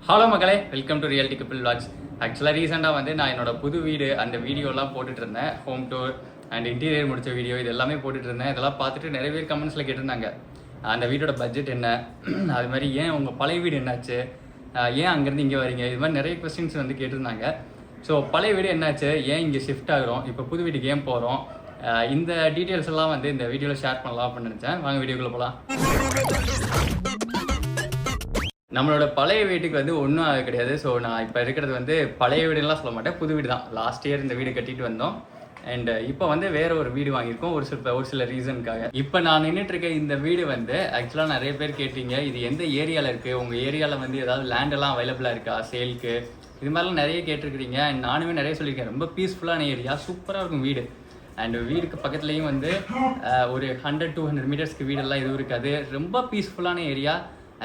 Hello மக்களே, welcome to realty couple vlogs. ஆக்சுவலாக ரீசெண்டாக வந்து நான் என்னோட புது வீடு அந்த வீடியோலாம் போட்டுட்டு இருந்தேன். ஹோம் டூர் அண்ட் இன்டீரியர் முடிச்ச வீடியோ இது எல்லாமே போட்டுட்டு இருந்தேன். இதெல்லாம் பார்த்துட்டு நிறைய பேர் கமெண்ட்ஸில் கேட்டிருந்தாங்க, அந்த வீடோட பட்ஜெட் என்ன, அது மாதிரி ஏன் உங்கள் பழைய வீடு என்னாச்சு, ஏன் அங்கேருந்து இங்கே வரீங்க, இது மாதிரி நிறைய கொஸ்டின்ஸ் வந்து கேட்டிருந்தாங்க. ஸோ பழைய வீடு என்னாச்சு, ஏன் இங்கே ஷிஃப்ட் ஆகிறோம், இப்போ புது வீட்டுக்கு ஏன் போகிறோம், இந்த டீட்டெயில்ஸ் எல்லாம் வந்து இந்த வீடியோவில் ஷேர் பண்ணலாம் அப்படின்னு நினச்சேன். வாங்க வீடியோக்குள்ளே போகலாம். நம்மளோட பழைய வீட்டுக்கு வந்து ஒன்றும் அது கிடையாது. ஸோ நான் இப்போ இருக்கிறது வந்து பழைய வீடுலாம் சொல்ல மாட்டேன், புது வீடு தான். லாஸ்ட் இயர் இந்த வீடு கட்டிட்டு வந்தோம். அண்ட் இப்போ வந்து வேற ஒரு வீடு வாங்கியிருக்கோம் ஒரு சில ரீசனுக்காக. இப்போ நான் நின்றுட்டு இருக்க இந்த வீடு வந்து ஆக்சுவலாக நிறைய பேர் கேட்டீங்க, இது எந்த ஏரியாவில் இருக்குது, உங்கள் ஏரியாவில் வந்து ஏதாவது லேண்டெல்லாம் அவைலபிளாக இருக்கா சேல்க்கு, இது மாதிரிலாம் நிறைய கேட்டிருக்கிறீங்க. அண்ட் நானுமே நிறைய சொல்லியிருக்கேன், ரொம்ப பீஸ்ஃபுல்லான ஏரியா, சூப்பராக இருக்கும் வீடு. அண்ட் வீடுக்கு பக்கத்துலேயும் வந்து ஒரு 100-200 மீட்டர்ஸ்க்கு வீடெல்லாம் எதுவும் இருக்காது. ரொம்ப பீஸ்ஃபுல்லான ஏரியா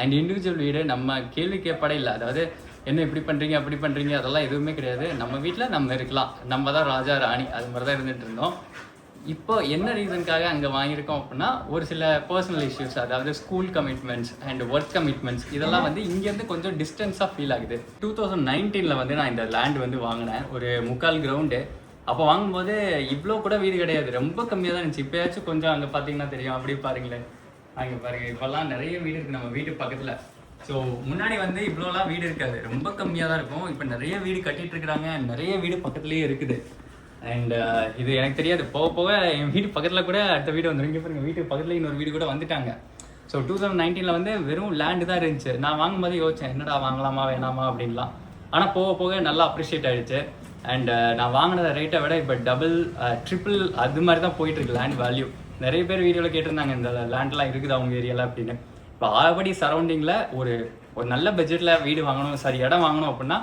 அண்ட் இண்டிவிஜுவல் வீடு. நம்ம கேள்வி கேட்பாடே இல்லை, அதாவது என்ன இப்படி பண்ணுறீங்க அப்படி பண்ணுறீங்க அதெல்லாம் எதுவுமே கிடையாது. நம்ம வீட்டில் நம்ம இருக்கலாம், நம்ம தான் ராஜா ராணி, அது மாதிரி தான் இருந்துகிட்டு இருந்தோம். இப்போ என்ன ரீசனுக்காக அங்கே வாங்கியிருக்கோம் அப்படின்னா, ஒரு சில பர்சனல் இஷ்யூஸ், அதாவது school commitments and work commitments, இதெல்லாம் வந்து இங்கேருந்து கொஞ்சம் டிஸ்டன்ஸாக ஃபீல் ஆகுது. 2019 வந்து நான் இந்த லேண்ட் வந்து வாங்கினேன், ஒரு 3/4 கிரவுண்டு. அப்போ வாங்கும்போது இவ்வளோ கூட வீடு கிடையாது, ரொம்ப கம்மியாக தான் இருந்துச்சு. இப்போயாச்சும் கொஞ்சம் அங்கே பார்த்தீங்கன்னா தெரியும், அப்படி பாருங்களேன், அங்கே பாருங்கள், இப்போல்லாம் நிறைய வீடு இருக்குது நம்ம வீட்டு பக்கத்தில். ஸோ முன்னாடி வந்து இவ்வளோலாம் வீடு இருக்காது, ரொம்ப கம்மியாக தான் இருக்கும். இப்போ நிறைய வீடு கட்டிகிட்டு இருக்கிறாங்க, நிறைய வீடு பக்கத்துலேயே இருக்குது. அண்ட் இது எனக்கு தெரியாது, போக போக என் வீட்டு பக்கத்தில் கூட அடுத்த வீடு வந்துடும். இங்கே பாருங்கள், வீட்டுக்கு பக்கத்தில் இன்னொரு வீடு கூட வந்துட்டாங்க. ஸோ 2019 வந்து வெறும் லேண்டு தான் இருந்துச்சு. நான் வாங்கும்போது யோசித்தேன், என்னடா வாங்கலாமா வேணாமா அப்படின்லாம். ஆனால் போக போக நல்லா அப்ரிஷியேட் ஆகிடுச்சு. அண்ட் நான் வாங்கின ரேட்டை விட இப்போ டபுள் ட்ரிபிள் அது மாதிரி தான் போயிட்டுருக்கு லேண்ட் வேல்யூ. நிறைய பேர் வீடியோவில் கேட்டிருந்தாங்க, இந்த லேண்ட்லாம் இருக்குது அவங்க ஏரியாவில் அப்படின்னு. இப்போ ஆல்ரெடி சரௌண்டிங்கில் ஒரு நல்ல பட்ஜெட்டில் வீடு வாங்கணும், இடம் வாங்கணும் அப்படின்னா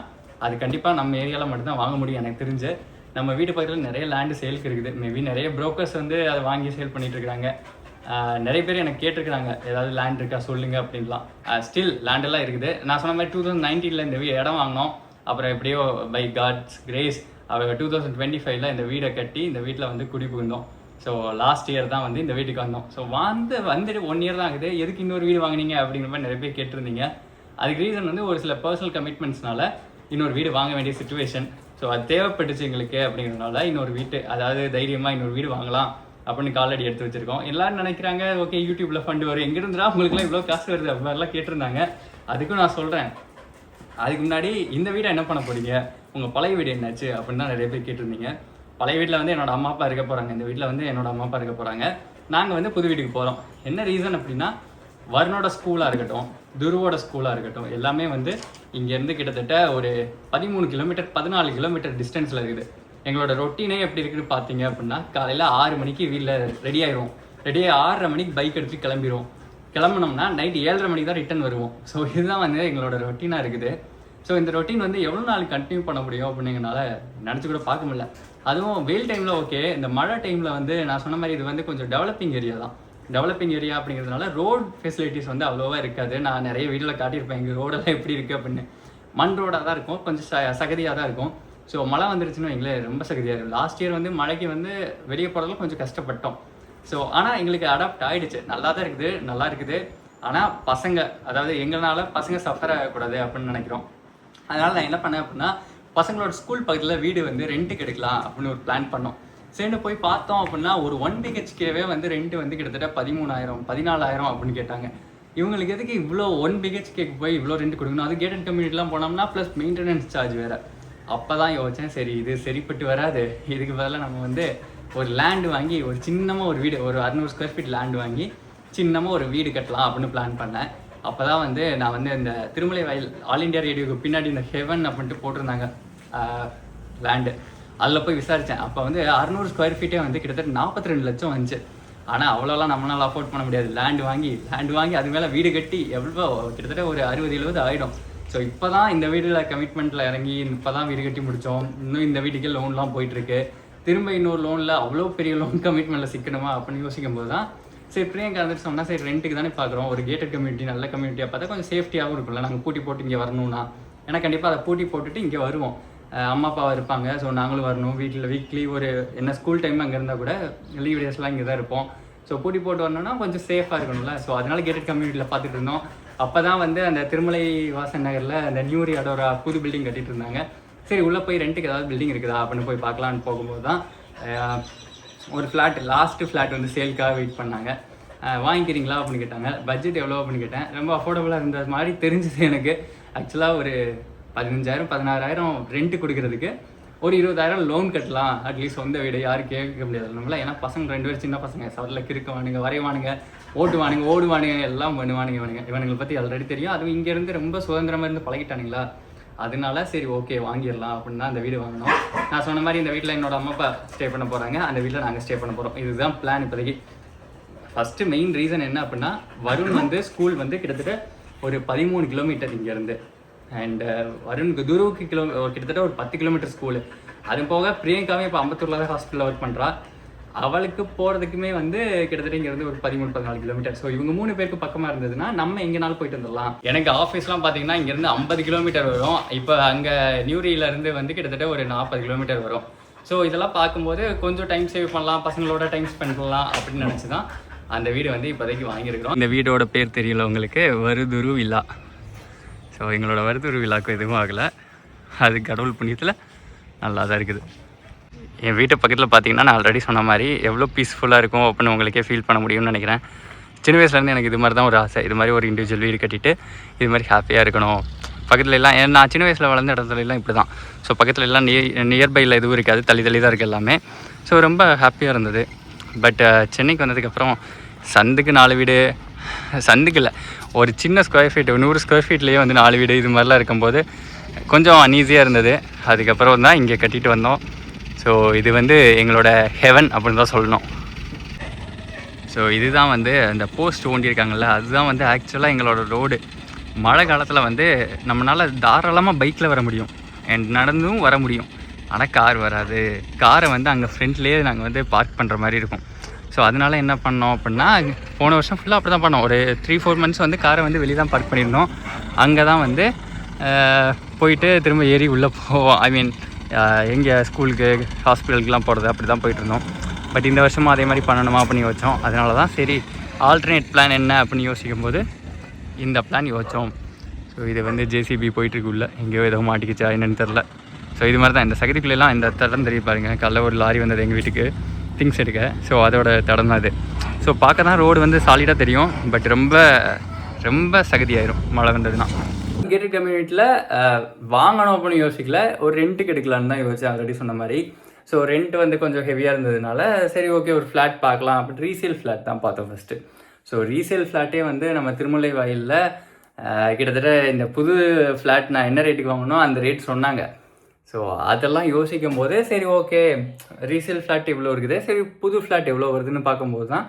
அது கண்டிப்பாக நம்ம ஏரியாவில் மட்டும்தான் வாங்க முடியும். எனக்கு தெரிஞ்சு நம்ம வீட்டு பக்கத்தில் நிறைய லேண்டு சேலுக்கு இருக்குது. மேபி நிறைய ப்ரோக்கர்ஸ் வந்து அதை வாங்கி சேல் பண்ணிட்டு இருக்காங்க. நிறைய பேர் எனக்கு கேட்டிருக்கிறாங்க, ஏதாவது லேண்ட் இருக்கா சொல்லுங்கள் அப்படின்லாம். ஸ்டில் லேண்டெல்லாம் இருக்குது. நான் சொன்ன மாதிரி 2019 இந்த இடம் வாங்கினோம். அப்புறம் எப்படியோ பை காட்ஸ் கிரேஸ் அவங்க 2025 இந்த வீடை கட்டி இந்த வீட்டில் வந்து குடி புகுந்தோம். ஸோ லாஸ்ட் இயர் தான் வந்து இந்த வீட்டுக்கு வந்தோம். ஸோ வந்துட்டு 1 இயர் தான் ஆகுது. எதுக்கு இன்னொரு வீடு வாங்கினீங்க அப்படிங்கிற மாதிரி நிறைய பேர் கேட்டிருந்தீங்க. அதுக்கு ரீசன் வந்து ஒரு சில பர்சனல் கமிட்மெண்ட்ஸ்னால இன்னொரு வீடு வாங்க வேண்டிய சுச்சுவேஷன். ஸோ அது தேவைப்பட்டுச்சு எங்களுக்கு அப்படிங்கிறதுனால இன்னொரு வீட்டு, அதாவது தைரியமாக இன்னொரு வீடு வாங்கலாம் அப்படின்னு காலடி எடுத்து வச்சுருக்கோம். எல்லோரும் நினைக்கிறாங்க, ஓகே யூடியூப்பில் ஃபண்டு வரும், எங்கேருந்துடா உங்களுக்குலாம் இவ்வளோ காசு வருது அது மாதிரிலாம் கேட்டிருந்தாங்க. அதுக்கும் நான் சொல்கிறேன், அதுக்கு முன்னாடி இந்த வீடை என்ன பண்ண போகிறீங்க, உங்கள் பழைய வீடு என்னாச்சு அப்படின்னு தான் நிறைய பேர் கேட்டிருந்தீங்க. பழைய வீட்டில் வந்து என்னோட அம்மா அப்பா இருக்க போகிறாங்க, இந்த வீட்டில் வந்து என்னோட அம்மா அப்பா இருக்க போகிறாங்க. நாங்கள் வந்து புது வீட்டுக்கு போகிறோம். என்ன ரீசன் அப்படின்னா, வருணோட ஸ்கூலாக இருக்கட்டும், துருவோட ஸ்கூலாக இருக்கட்டும், எல்லாமே வந்து இங்கேருந்து கிட்டத்தட்ட ஒரு 13 கிலோமீட்டர் 14 கிலோமீட்டர் டிஸ்டன்ஸில் இருக்குது. எங்களோட ரொட்டீனே எப்படி இருக்குதுன்னு பார்த்தீங்க அப்படின்னா, காலையில் 6 மணிக்கு வீட்டில் ரெடி ஆகிடுவோம். ரெடியாகி 6:30 மணிக்கு பைக் எடுத்து கிளம்பினோம்னா நைட்டு 7:30 மணிக்கு தான் ரிட்டன் வருவோம். ஸோ இதுதான் வந்து எங்களோட ரொட்டீனாக இருக்குது. ஸோ இந்த ரொட்டீன் வந்து எவ்வளோ நாள் கண்டினியூ பண்ண முடியும் அப்படிங்கிறனால நினச்சி கூட பார்க்க முடியல. அதுவும் வெயில் டைமில் ஓகே, இந்த மழை டைமில் வந்து நான் சொன்ன மாதிரி இது வந்து கொஞ்சம் டெவலப்பிங் ஏரியா தான். டெவலப்பிங் ஏரியா அப்படிங்கிறதுனால ரோட் ஃபெசிலிட்டிஸ் வந்து அவ்வளோவா இருக்காது. நான் நிறைய வீடியோவில் காட்டியிருப்பேன் எங்கள் ரோடெல்லாம் எப்படி இருக்குது அப்படின்னு. மண் ரோடாக தான் இருக்கும், கொஞ்சம் சகதியாக தான் இருக்கும். ஸோ மழை வந்துருச்சுன்னு எங்களே ரொம்ப சகதியாக இருக்கும். லாஸ்ட் இயர் வந்து மழைக்கு வந்து வெளியே போகிறதுல கொஞ்சம் கஷ்டப்பட்டோம். ஸோ ஆனால் எங்களுக்கு அடாப்ட் ஆகிடுச்சு, நல்லா தான் இருக்குது, நல்லா இருக்குது. ஆனால் பசங்க, அதாவது எங்களால் பசங்க சஃபர் ஆகக்கூடாது அப்படின்னு நினைக்கிறோம். அதனால் நான் என்ன பண்ணேன் அப்படின்னா, பசங்களோட ஸ்கூல் பக்கத்தில் வீடு வந்து ரெண்ட்டுக்கு எடுக்கலாம் அப்படின்னு ஒரு பிளான் பண்ணோம். சேர்ந்து போய் பார்த்தோம் அப்படின்னா ஒரு 1 BHKவே வந்து ரெண்ட்டு வந்து கிட்டத்தட்ட 13,000 14,000 அப்படின்னு கேட்டாங்க. இவங்களுக்கு எதுக்கு இவ்வளோ 1 BHKக்கு போய் இவ்வளோ ரெண்ட் கொடுக்கணும், அது கேட்டட் கம்யூனிட்டிலாம் போனோம்னா ப்ளஸ் மெயின்டெனன்ஸ் சார்ஜ் வேறு. அப்போ தான் யோசித்தேன், சரி இது சரிப்பட்டு வராது, இதுக்கு பதிலாக நம்ம வந்து ஒரு லேண்டு வாங்கி ஒரு சின்னமாக ஒரு வீடு, ஒரு 600 ஸ்கொயர் ஃபீட் லேண்டு வாங்கி சின்னமாக ஒரு வீடு கட்டலாம் அப்படின்னு பிளான் பண்ணேன். அப்போ தான் வந்து நான் வந்து இந்த திருமலை வயல் ஆல் இண்டியா ரேடியோக்கு பின்னாடி இந்த ஹெவன் அப்படின்ட்டு போட்டிருந்தாங்க லேண்டு. அதில் போய் விசாரித்தேன். அப்போ வந்து 600 ஸ்கொயர் ஃபீட்டே வந்து கிட்டத்தட்ட 42 லட்சம் வந்துச்சு. ஆனால் அவ்வளோலாம் நம்மளால் அஃபோர்ட் பண்ண முடியாது. லேண்டு வாங்கி அது மேலே வீடு கட்டி எவ்வளோ கிட்டத்தட்ட ஒரு 60-70 ஆகிடும். ஸோ இப்போ தான் இந்த வீடில் கமிட்மெண்ட்டில் இறங்கி இப்போ தான் வீடு கட்டி முடித்தோம். இன்னும் இந்த வீட்டுக்கே லோன்லாம் போயிட்டுருக்கு. திரும்ப இன்னொரு லோனில் அவ்வளோ பெரிய லோன் கமிட்மெண்ட்டில் சிக்கணுமா அப்படின்னு யோசிக்கும் போது தான் சரி பிரியங்கா வந்துட்டு சொன்னால் சரி ரெண்ட்டுக்கு தானே பார்க்குறோம், ஒரு கேட்டட் கம்யூனிட்டி நல்ல கம்யூனிட்டியாக பார்த்தா கொஞ்சம் சேஃப்டியாகவும் இருக்கும்ல, நாங்கள் பூட்டி போட்டு இங்கே வரணும்னா. ஏன்னா கண்டிப்பாக அதை பூட்டி போட்டுட்டு இங்கே வருவோம், அம்மா அப்பா இருப்பாங்க. ஸோ நாங்களும் வரணும். வீட்டில் வீக்லி ஒரு என்ன ஸ்கூல் டைம் அங்கே இருந்தால் கூட லீவ் டேஸ்லாம் இங்கே தான் இருப்போம். ஸோ பூட்டி போட்டு வரணும்னா கொஞ்சம் சேஃபாக இருக்கணும்ல. ஸோ அதனால் கேட்டட் கம்யூனிட்டியில் பார்த்துட்டு இருந்தோம். அப்போ தான் வந்து அந்த திருமலை வாசன் நகரில் அந்த நியூரி அடோரா புது பில்டிங் கட்டிட்டு இருந்தாங்க. சரி உள்ளே போய் ரெண்ட்டுக்கு ஏதாவது பில்டிங் இருக்குதா அப்படின்னு போய் பார்க்கலான்னு போகும்போது தான் ஒரு ஃப்ளாட், லாஸ்ட்டு ஃப்ளாட் வந்து சேல்க்காக வெயிட் பண்ணாங்க. வாங்கிக்கிறீங்களா அப்படின்னு கேட்டாங்க. பட்ஜெட் எவ்வளோ அப்படின்னு கேட்டேன். ரொம்ப அஃபோர்டபுளாக இருந்த மாதிரி தெரிஞ்சுது எனக்கு. ஆக்சுவலாக ஒரு 15,000 16,000 ரெண்ட்டு கொடுக்குறதுக்கு ஒரு 20,000 லோன் கட்டலாம். அட்லீஸ்ட் சொந்த வீடு யாரும் கேட்க முடியாது நம்மள. ஏன்னா பசங்க 2 பேர் சின்ன பசங்க, சவரில் கிறுக்குவானுங்க, வரைவானுங்க, ஓடுவானுங்க, எல்லாம் பண்ணுவானுங்க. இவனுங்களை பற்றி ஆல்ரெடி தெரியும். அதுவும் இங்கேருந்து ரொம்ப சுதந்திரமாக இருந்து பழகிட்டானுங்களா, அதனால சரி ஓகே வாங்கிடலாம் அப்படின்னு தான் அந்த வீடு வாங்கினோம். நான் சொன்ன மாதிரி இந்த வீட்டில் என்னோட அம்மா அப்பா ஸ்டே பண்ண போகிறாங்க, அந்த வீட்டில் நாங்கள் ஸ்டே பண்ண போகிறோம். இதுதான் பிளான் இப்போதைக்கு. ஃபஸ்ட்டு மெயின் ரீசன் என்ன அப்படின்னா, வருண் வந்து ஸ்கூல் வந்து கிட்டத்தட்ட ஒரு 13 கிலோமீட்டர் இங்கேருந்து. அண்டு வருணுக்கு துருவுக்கு கிட்டத்தட்ட ஒரு 10 கிலோமீட்டர் ஸ்கூலு. அது போக பிரியங்காவே இப்போ அம்பத்தூரில் தான் ஹாஸ்பிட்டலில் ஒர்க் பண்ணுறா. அவளுக்கு போகிறதுக்குமே வந்து கிட்டத்தட்ட இங்கேருந்து ஒரு 13-14 கிலோமீட்டர். ஸோ இவங்க 3 பேருக்கு பக்கமாக இருந்ததுன்னா நம்ம எங்கேனாலும் போயிட்டு வந்துடலாம். எனக்கு ஆஃபீஸ்லாம் பார்த்தீங்கன்னா இங்கேருந்து 50 கிலோமீட்டர் வரும். இப்போ அங்கே நியூரியிலேருந்து வந்து கிட்டத்தட்ட ஒரு 40 கிலோமீட்டர் வரும். ஸோ இதெல்லாம் பார்க்கும்போது கொஞ்சம் டைம் சேவ் பண்ணலாம், பசங்களோட டைம் ஸ்பெண்ட் பண்ணலாம் அப்படின்னு நினச்சி தான் அந்த வீடு வந்து இப்போதைக்கு வாங்கியிருக்கிறோம். இந்த வீடோட பேர் தெரியல உங்களுக்கு, வருதுரு வில்லா. ஸோ எங்களோட வருதுரு விழாவுக்கு எதுவும் ஆகலை. அது கடவுள் புண்ணியத்தில் நல்லா தான் இருக்குது. என் வீட்டு பக்கத்தில் பார்த்தீங்கன்னா நான் ஆல்ரெடி சொன்ன மாதிரி எவ்வளோ பீஸ்ஃபுல்லாக இருக்கும் அப்படின்னு உங்களுக்கே ஃபீல் பண்ண முடியும்னு நினைக்கிறேன். சின்ன வயசுலேருந்து எனக்கு இது மாதிரி தான் ஒரு ஆசை. இது மாதிரி ஒரு இண்டிவிஜுவல் வீடு கட்டிட்டு இது மாதிரி ஹாப்பியாக இருக்கணும். பக்கத்தில் எல்லாம் நான் சின்ன வயசில் வளர்ந்த இடத்துல எல்லாம் இப்படி தான். ஸோ பக்கத்தில் எல்லாம் நியர்பையில் எதுவும் இருக்காது, தள்ளி தான் இருக்குது எல்லாமே. ஸோ ரொம்ப ஹாப்பியாக இருந்தது. பட் சென்னைக்கு வந்ததுக்கப்புறம் சந்துக்கு 4 வீடு, சந்துக்கு இல்லை, ஒரு சின்ன ஸ்கொயர் ஃபீட் 100 ஸ்கொயர் ஃபீட்லேயே வந்து 4 வீடு இது மாதிரிலாம் இருக்கும்போது கொஞ்சம் அன்ஈஸியாக இருந்தது. அதுக்கப்புறம் தான் இங்கே கட்டிட்டு வந்தோம். ஸோ இது வந்து எங்களோட ஹெவன் அப்படின்னு தான் சொல்லணும். ஸோ இதுதான் வந்து அந்த போஸ்ட் ஓண்டியிருக்காங்கல்ல, அதுதான் வந்து ஆக்சுவலாக எங்களோட ரோடு. மழை காலத்தில் வந்து நம்மளால் தாராளமாக பைக்கில் வர முடியும் அண்ட் நடந்தும் வர முடியும். ஆனால் கார் வராது. காரை வந்து அங்கே ஃப்ரண்ட்லேயே நாங்கள் வந்து பார்க் பண்ணுற மாதிரி இருக்கும். ஸோ அதனால் என்ன பண்ணோம் அப்படின்னா, போன வருஷம் ஃபுல்லாக அப்படி தான் பண்ணோம். ஒரு 3-4 மந்த்ஸ் வந்து காரை வந்து வெளியே தான் பார்க் பண்ணியிருந்தோம். அங்கே தான் வந்து போயிட்டு திரும்ப ஏறி உள்ளே போவோம். ஐ மீன் எங்கே ஸ்கூலுக்கு ஹாஸ்பிட்டலுக்குலாம் போகிறது அப்படி தான் போயிட்டுருந்தோம். பட் இந்த வருஷமும் அதே மாதிரி பண்ணணுமா அப்படின்னு யோசித்தோம். அதனால தான் சரி ஆல்டர்னேட் பிளான் என்ன அப்படின்னு யோசிக்கும் போது இந்த பிளான் யோசித்தோம். ஸோ இது வந்து ஜேசிபி போயிட்டுருக்கு உள்ள, எங்கேயோ ஏதோ மாட்டிக்கிச்சா என்னென்னு தெரில. ஸோ இது மாதிரி தான் இந்த சகதிக்குள்ளெல்லாம் இந்த தடம் தெரிய பாருங்கள். காலைல ஒரு லாரி வந்தது எங்கள் வீட்டுக்கு திங்ஸ் எடுக்க. ஸோ அதோட தடம் தான் அது. ஸோ பார்க்க தான் ரோடு வந்து சாலிடாக தெரியும், பட் ரொம்ப ரொம்ப சகதியாயிரும் மழை வந்ததுன்னா. கேட்டட் கம்யூனிட்டியில் வாங்கணும் அப்படின்னு யோசிக்கல, ஒரு ரெண்ட்டுக்கு எடுக்கலான்னு தான் யோசிச்சேன் ஆல்ரெடி சொன்ன மாதிரி. ஸோ ரெண்ட் வந்து கொஞ்சம் ஹெவியாக இருந்ததுனால சரி ஓகே ஒரு ஃப்ளாட் பார்க்கலாம் அப்படின்னு ரீசேல் ஃப்ளாட் தான் பார்த்தோம் ஃபஸ்ட்டு. ஸோ ரீசேல் ஃப்ளாட்டே வந்து நம்ம திருமலை வாயிலில் கிட்டத்தட்ட இந்த புது ஃப்ளாட் நான் என்ன ரேட்டுக்கு வாங்கணும் அந்த ரேட் சொன்னாங்க. ஸோ அதெல்லாம் யோசிக்கும் போது சரி ஓகே ரீசேல் ஃப்ளாட் இவ்வளோ இருக்குது, சரி புது ஃப்ளாட் எவ்வளோ வருதுன்னு பார்க்கும்போது தான்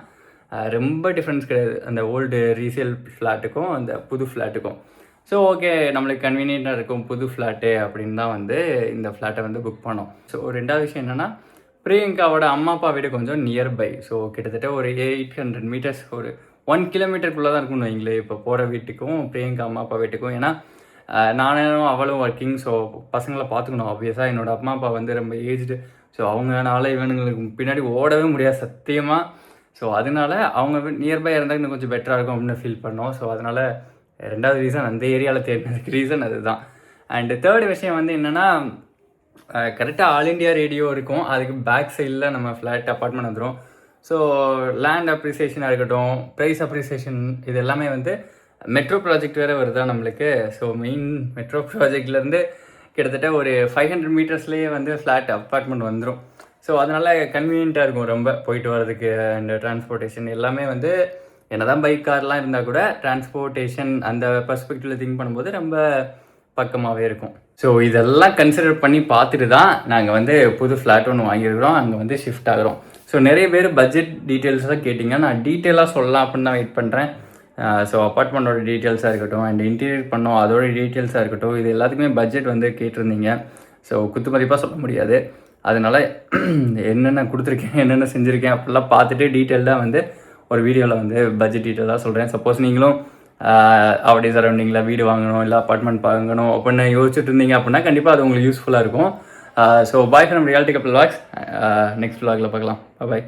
ரொம்ப டிஃப்ரென்ஸ் கிடையாது அந்த ஓல்டு ரீசேல் ஃப்ளாட்டுக்கும் அந்த புது ஃப்ளாட்டுக்கும். ஸோ ஓகே நம்மளுக்கு கன்வீனியண்ட்டாக இருக்கும் புது ஃப்ளாட்டு அப்படின்னு தான் வந்து இந்த ஃப்ளாட்டை வந்து புக் பண்ணோம். ஸோ ரெண்டாவது விஷயம் என்னென்னா, பிரியங்காவோட அம்மா அப்பா வீடு கொஞ்சம் நியர்பை. ஸோ கிட்டத்தட்ட ஒரு 800 மீட்டர்ஸ், ஒரு 1 கிலோமீட்டருக்குள்ளே தான் இருக்கும்னு வைங்களே இப்போ போகிற வீட்டுக்கும் பிரியங்கா அம்மா அப்பா வீட்டுக்கும். ஏன்னா நானும் அவளும் ஒர்க்கிங். ஸோ பசங்களை பார்த்துக்கணும் ஆப்வியஸாக. என்னோடய அம்மா அப்பா வந்து ரொம்ப ஏஜ்டு. ஸோ அவங்கனால இவனுங்களுக்கு பின்னாடி ஓடவே முடியாது சத்தியமாக. ஸோ அதனால அவங்க நியர்பை இருந்தால் இன்னும் கொஞ்சம் பெட்டராக இருக்கும் அப்படின்னு ஃபீல் பண்ணோம். ஸோ அதனால் ரெண்டாவது ரீசன் அந்த ஏரியாவில் தேடினதுக்கு ரீசன் அதுதான். அண்டு தேர்டு விஷயம் வந்து என்னென்னா, கரெக்டாக ஆல் இண்டியா ரேடியோ இருக்கும், அதுக்கு பேக் சைடில் நம்ம ஃப்ளாட் அப்பார்ட்மெண்ட் வந்துடும். ஸோ லேண்ட் அப்ரிசியேஷனாக இருக்கட்டும், ப்ரைஸ் அப்ரிசியேஷன், இது எல்லாமே வந்து மெட்ரோ ப்ராஜெக்ட் வேறு வருதா நம்மளுக்கு. ஸோ மெயின் மெட்ரோ ப்ராஜெக்ட்லேருந்து கிட்டத்தட்ட ஒரு 500 மீட்டர்ஸ்லேயே வந்து ஃப்ளாட் அப்பார்ட்மெண்ட் வந்துடும். ஸோ அதனால் கன்வீனியண்ட்டாக இருக்கும் ரொம்ப போயிட்டு வர்றதுக்கு. அண்ட் டிரான்ஸ்போர்ட்டேஷன் எல்லாமே வந்து என்னதான் பைக் கார்லாம் இருந்தால் கூட டிரான்ஸ்போர்ட்டேஷன் அந்த பர்ஸ்பெக்டிவில் திங்க் பண்ணும்போது ரொம்ப பக்கமாகவே இருக்கும். ஸோ இதெல்லாம் கன்சிடர் பண்ணி பார்த்துட்டு தான் நாங்கள் வந்து புது ஃப்ளாட் ஒன்று வாங்கியிருக்கிறோம், அங்கே வந்து ஷிஃப்ட் ஆகிறோம். ஸோ நிறைய பேர் பட்ஜெட் டீட்டெயில்ஸ் தான் கேட்டிங்க, நான் டீட்டெயிலாக சொல்லலாம் அப்படின்னு தான் வெயிட் பண்ணுறேன். ஸோ அப்பார்ட்மெண்ட்டோட டீட்டெயில்ஸாக இருக்கட்டும் அண்ட் இன்டீரியர் பண்ணோம் அதோட டீட்டெயில்ஸாக இருக்கட்டும், இது எல்லாத்துக்குமே பட்ஜெட் வந்து கேட்டிருந்தீங்க. ஸோ குத்து மதிப்பாக சொல்ல முடியாது. அதனால் என்னென்ன கொடுத்துருக்கேன் என்னென்ன செஞ்சுருக்கேன் அப்படிலாம் பார்த்துட்டு டீட்டெயில்டாக வந்து ஒரு வீடியோவில் வந்து பட்ஜெட் டீட்டெயிலாக சொல்கிறேன். சப்போஸ் நீங்களும் அப்படியே சரௌண்டிங்கில் வீடு வாங்கணும் இல்லை அப்பார்ட்மெண்ட் வாங்கணும் அப்படின்னு யோசிச்சுட்டு இருந்தீங்க அப்படின்னா கண்டிப்பாக அது உங்களுக்கு யூஸ்ஃபுல்லாக இருக்கும். ஸோ பாய் ஃப்ரம் ரியாலிட்டி கப்பல் வாக்ஸ். நெக்ஸ்ட் விலாகில் பார்க்கலாம். பாய்.